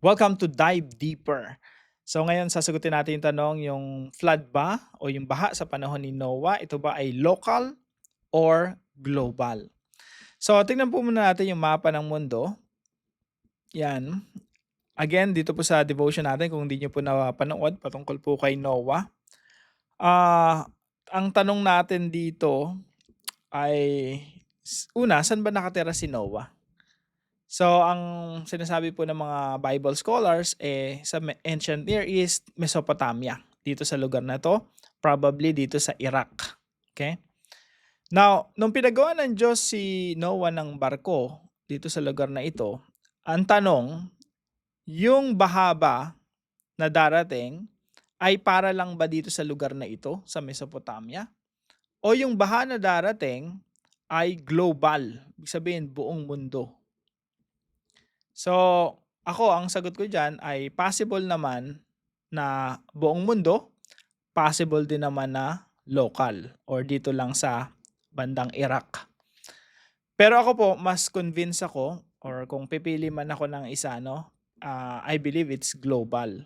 Welcome to Dive Deeper. So ngayon sasagutin natin yung tanong, yung flood ba o yung baha sa panahon ni Noah, ito ba ay local or global? So tingnan po muna natin yung mapa ng mundo. Yan. Again, dito po sa devotion natin kung hindi niyo po napanood patungkol po kay Noah. Ah, ang tanong natin dito ay una, saan ba nakatira si Noah? So, ang sinasabi po ng mga Bible scholars, sa ancient Near East, Mesopotamia. Dito sa lugar na 'to, probably dito sa Iraq, okay. Now, nung pinagawa ng Diyos si Noah ng barko dito sa lugar na ito, ang tanong, yung baha ba na darating ay para lang ba dito sa lugar na ito, sa Mesopotamia? O yung baha na darating ay global, ibig sabihin buong mundo? So, ako ang sagot ko diyan ay possible naman na buong mundo, possible din naman na local or dito lang sa bandang Iraq. Pero ako po mas convince ako or kung pipili man ako ng isa 'no, I believe it's global.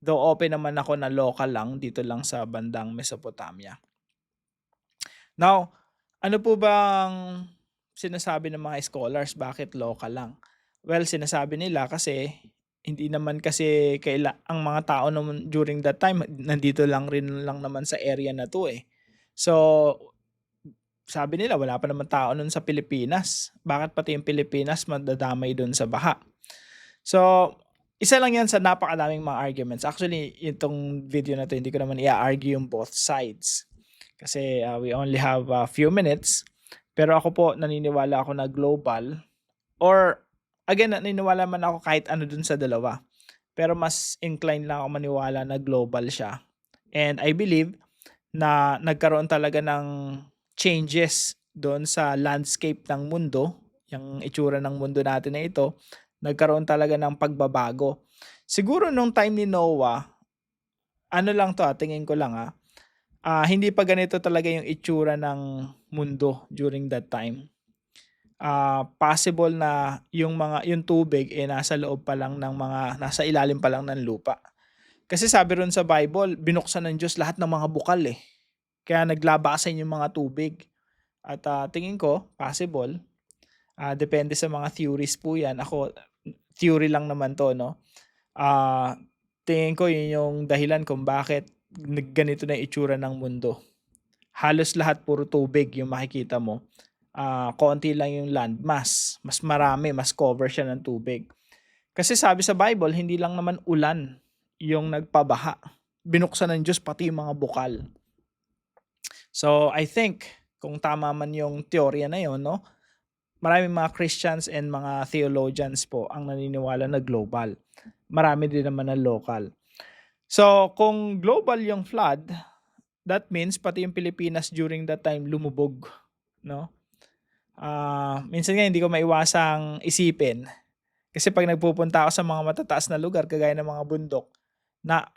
Though open naman ako na local lang dito lang sa bandang Mesopotamia. Now, ano po bang sinasabi ng mga scholars bakit local lang? Well, sinasabi nila kasi hindi naman kasi ang mga tao naman during that time nandito lang naman sa area na 'to, eh. So, sabi nila wala pa naman tao nun sa Pilipinas. Bakit pati yung Pilipinas madadamay dun sa baha? So, isa lang 'yan sa napakaraming mga arguments. Actually, itong video na 'to hindi ko naman i-a-argue yung both sides. Kasi, we only have a few minutes. Pero ako po naniniwala ako na global or again naniniwala man ako kahit ano dun sa dalawa. Pero mas inclined lang ako maniwala na global siya. And I believe na nagkaroon talaga ng changes doon sa landscape ng mundo, yung itsura ng mundo natin na ito, nagkaroon talaga ng pagbabago. Siguro nung time ni Noah, ano lang 'to, tingin ko lang, hindi pa ganito talaga yung itsura ng mundo during that time. Possible na yung tubig, nasa loob pa lang ng nasa ilalim pa lang ng lupa. Kasi sabi ron sa Bible, binuksan ng Diyos lahat ng mga bukal, eh. Kaya naglabasan yung mga tubig at, tingin ko possible, depende sa mga theories po 'yan. Ako, theory lang naman 'to 'no. Ah, Tingin ko yun yung dahilan kung bakit ganito na yung itsura ng mundo. Halos lahat puro tubig yung makikita mo. Konti lang yung land mass, mas marami, mas cover siya ng tubig. Kasi sabi sa Bible, hindi lang naman ulan yung nagpabaha. Binuksan ng Diyos pati yung mga bukal. So I think kung tama man yung teorya na yun, no, maraming mga Christians and mga theologians po ang naniniwala na global. Marami din naman na local. So kung global yung flood, that means pati yung Pilipinas during that time lumubog, no? Minsan nga hindi ko maiwasang isipin, kasi 'pag nagpupunta ako sa mga matataas na lugar kagaya ng mga bundok,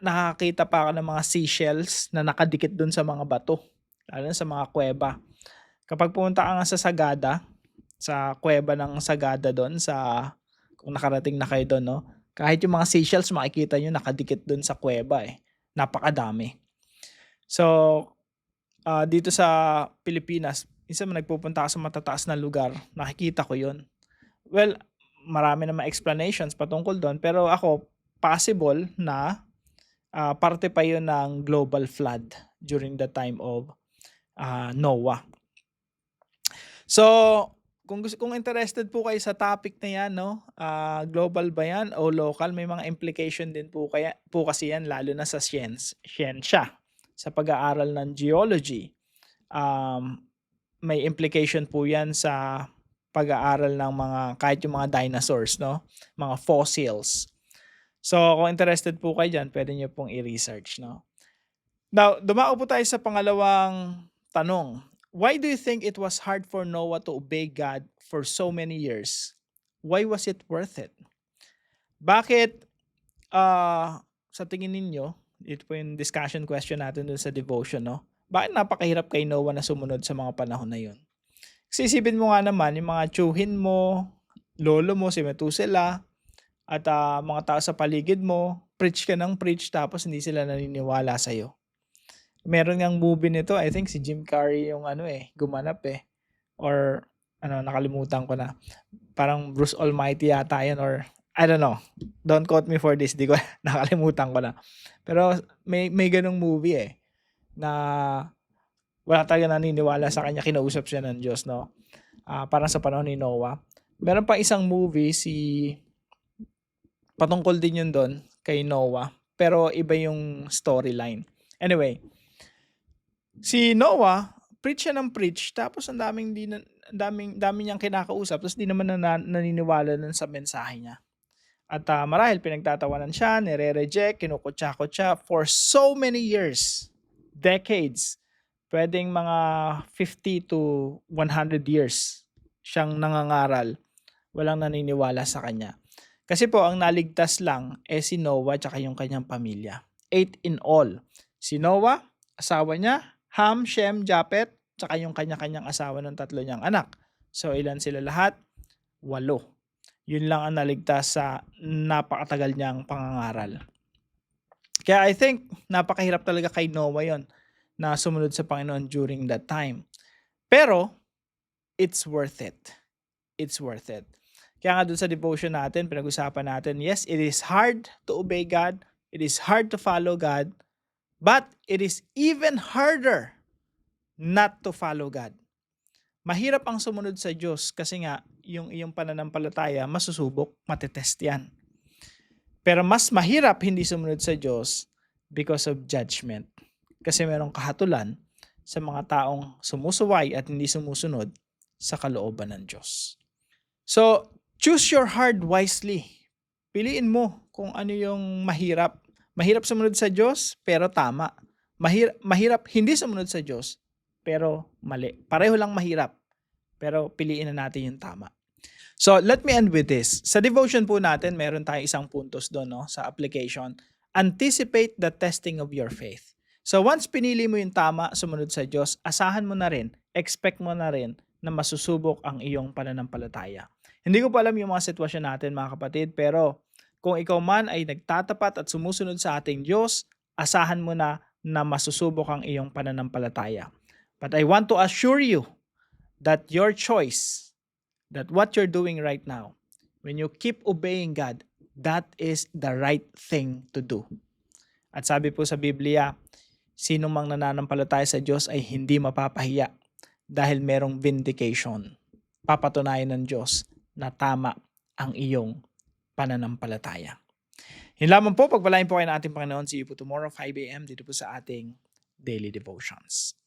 nakakakita pa ako ng mga seashells na nakadikit dun sa mga bato, lalo na sa mga kuweba. Kapag pumunta ka nga sa Sagada, sa kuweba ng Sagada dun kung nakarating na kayo dun 'no, kahit yung mga seashells makikita niyo nakadikit dun sa kuweba, eh, napakadami. So, dito sa Pilipinas, minsan nagpupunta ako sa matataas na lugar, nakikita ko 'yun. Well, marami namang explanations patungkol do'n, pero ako possible na, parte pa 'yun ng global flood during the time of, Noah. So, kung interested po kayo sa topic na 'yan 'no, global ba 'yan o local, may mga implication din po kasi 'yan lalo na sa siyensya, sa pag-aaral ng geology. Um, May implication po 'yan sa pag-aaral ng kahit yung mga dinosaurs 'no, mga fossils. So, kung interested po kayo diyan, puwede niyo pong i-research 'no. Now, dumako po tayo sa pangalawang tanong. Why do you think it was hard for Noah to obey God for so many years? Why was it worth it? Bakit, sa tingin ninyo, ito po yung discussion question natin dun sa devotion 'no, bakit napakahirap kay Noah na sumunod sa mga panahon na yun? Kasi isipin mo nga naman yung mga tiyuhin mo, lolo mo si Methuselah, at mga tao sa paligid mo, preach ka ng preach tapos hindi sila naniniwala sa'yo. Meron ngang movie nito, I think si Jim Carrey yung gumanap or nakalimutan ko na. Parang Bruce Almighty yata yun or I don't know. Don't quote me for this, di ko nakalimutan ko na. Pero may ganung movie na wala talaga naniniwala sa kanya, kinausap siya ng Diyos, no? Parang sa panahon ni Noah. Meron pa isang movie patungkol din yun doon kay Noah, pero iba yung storyline. Anyway, si Noah, preach siya ng preach, tapos ang dami niyang kinakausap, tapos di naman naniniwala nun sa mensahe niya. At marahil pinagtatawanan siya, nire-reject, kinukutsa-kutsa for so many years, decades. Pwedeng mga 50 to 100 years siyang nangangaral. Walang naniniwala sa kanya. Kasi po, ang naligtas lang si Noah at yung kanyang pamilya. 8 in all. Si Noah, asawa niya, Ham, Shem, Japet, tsaka yung kanya-kanyang asawa ng 3 niyang anak. So, ilan sila lahat? 8. Yun lang ang naligtas sa napakatagal niyang pangangaral. Kaya I think, napakahirap talaga kay Noah yon na sumunod sa Panginoon during that time. Pero, it's worth it. It's worth it. Kaya nga dun sa devotion natin, pinag-usapan natin, yes, it is hard to obey God. It is hard to follow God. But it is even harder not to follow God. Mahirap ang sumunod sa Diyos kasi nga, yung iyong pananampalataya, masusubok, matetest yan. Pero mas mahirap hindi sumunod sa Diyos because of judgment. Kasi merong kahatulan sa mga taong sumusuway at hindi sumusunod sa kalooban ng Diyos. So, choose your heart wisely. Piliin mo kung ano yung mahirap. Mahirap sumunod sa Diyos, pero tama. Mahirap hindi sumunod sa Diyos, pero mali. Pareho lang mahirap, pero piliin na natin yung tama. So, let me end with this. Sa devotion po natin, meron tayong isang puntos doon, no, sa application. Anticipate the testing of your faith. So, once pinili mo yung tama, sumunod sa Diyos, asahan mo na rin, expect mo na rin na masusubok ang iyong pananampalataya. Hindi ko pa alam yung mga sitwasyon natin, mga kapatid, pero kung ikaw man ay nagtatapat at sumusunod sa ating Diyos, asahan mo na masusubok ang iyong pananampalataya. But I want to assure you that your choice, that what you're doing right now, when you keep obeying God, that is the right thing to do. At sabi po sa Biblia, sino mang nananampalataya sa Diyos ay hindi mapapahiya dahil merong vindication. Papatunayan ng Diyos na tama ang iyong pananampalataya. Yun lamang po, pagpalain po kayo ng ating Panginoon. See you po tomorrow 5 a.m. dito po sa ating Daily Devotions.